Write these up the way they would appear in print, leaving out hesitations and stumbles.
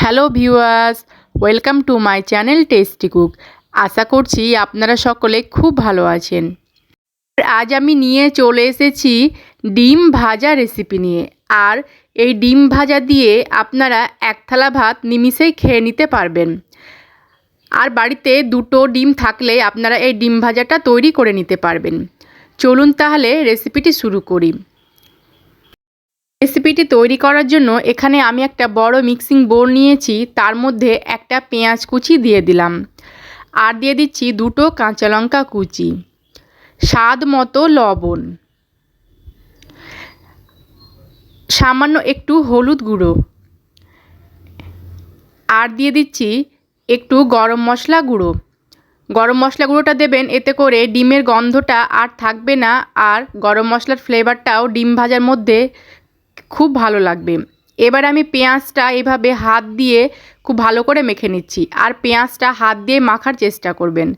Hello viewers, welcome to my channel tasty cook. আশা করছি আপনারা সকলে খুব ভালো আছেন। আজ আমি নিয়ে চলে এসেছি ডিম ভাজা রেসিপি নিয়ে। আর এই ডিম ভাজা দিয়ে আপনারা এক থালা ভাত নিমিষেই খেয়ে নিতে পারবেন। আর বাড়িতে দুটো ডিম থাকলে আপনারা এই ডিম ভাজাটা তৈরি করে নিতে পারবেন। চলুন তাহলে রেসিপিটি শুরু করি। রেসিপিটি তৈরি করার জন্য এখানে আমি একটা বড় মিক্সিং বোল নিয়েছি, তার মধ্যে একটা পেঁয়াজ কুচি দিয়ে দিলাম আর দিয়ে দিচ্ছি দুটো কাঁচা লঙ্কা কুচি, স্বাদ মতো লবণ, সামান্য একটু হলুদ গুঁড়ো আর দিয়ে দিচ্ছি একটু গরম মশলা গুঁড়ো। গরম মশলা গুঁড়োটা দেবেন, এতে করে ডিমের গন্ধটা আর থাকবে না, আর গরম মশলার ফ্লেভারটাও ডিম ভাজার মধ্যে খুব ভালো লাগবে। এবার আমি পেঁয়াজটা এভাবে হাত দিয়ে খুব ভালো করে মেখে নিচ্ছি, আর পেঁয়াজটা হাত দিয়ে মাখার চেষ্টা করবেন।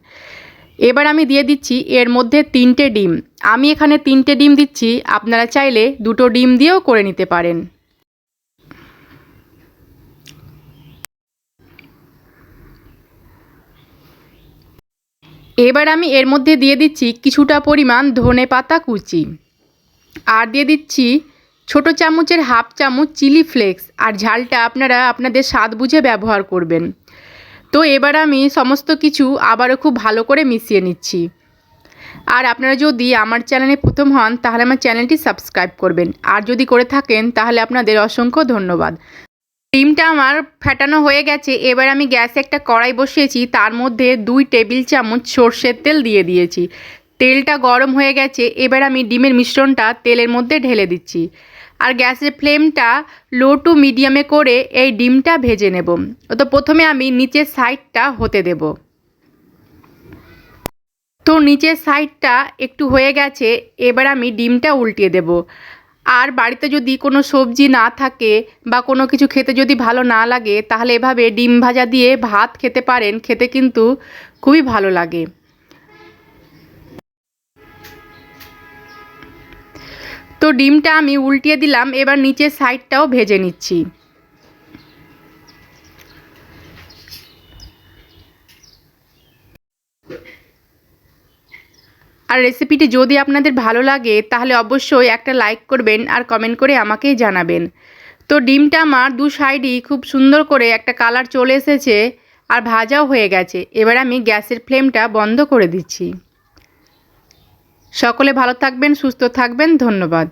এবার আমি দিয়ে দিচ্ছি এর মধ্যে 3টে ডিম। আমি এখানে 3টে ডিম দিচ্ছি, আপনারা চাইলে 2টো ডিম দিয়েও করে নিতে পারেন। এবার আমি এর মধ্যে দিয়ে দিচ্ছি কিছুটা পরিমাণ ধনেপাতা কুচি আর দিয়ে দিচ্ছি ছোটো চামচের হাফ চামচ চিলি ফ্লেক্স, আর ঝালটা আপনারা আপনাদের স্বাদ বুঝে ব্যবহার করবেন। তো এবার আমি সমস্ত কিছু আবারও খুব ভালো করে মিশিয়ে নিচ্ছি। আর আপনারা যদি আমার চ্যানেলে প্রথম হন তাহলে আমার চ্যানেলটি সাবস্ক্রাইব করবেন, আর যদি করে থাকেন তাহলে আপনাদের অসংখ্য ধন্যবাদ। ডিমটা আমার ফেটানো হয়ে গেছে। এবার আমি গ্যাসে একটা কড়াই বসিয়েছি, তার মধ্যে 2 টেবিল চামচ সর্ষের তেল দিয়ে দিয়েছি। তেলটা গরম হয়ে গেছে। এবার আমি ডিমের মিশ্রণটা তেলের মধ্যে ঢেলে দিচ্ছি, আর গ্যাসের ফ্লেমটা লো টু মিডিয়ামে করে এই ডিমটা ভেজে নেব। তো প্রথমে আমি নিচের সাইডটা হতে দেব। তো নিচের সাইডটা একটু হয়ে গেছে, এবার আমি ডিমটা উল্টিয়ে দেব। আর বাড়িতে যদি কোনো সবজি না থাকে বা কোনো কিছু খেতে যদি ভালো না লাগে, তাহলে এভাবে ডিম ভাজা দিয়ে ভাত খেতে পারেন, খেতে কিন্তু খুবই ভালো লাগে। তো ডিমটা আমি উল্টিয়ে দিলাম, এবার নিচের সাইডটাও ভেজে নিচ্ছি। আর রেসিপিটি যদি আপনাদের ভালো লাগে তাহলে অবশ্যই একটা লাইক করবেন আর কমেন্ট করে আমাকেই জানাবেন। তো ডিমটা আমার দু সাইডই খুব সুন্দর করে একটা কালার চলে এসেছে আর ভাজাও হয়ে গেছে। এবার আমি গ্যাসের ফ্লেমটা বন্ধ করে দিচ্ছি। সকলে ভালো থাকবেন, সুস্থ থাকবেন, ধন্যবাদ।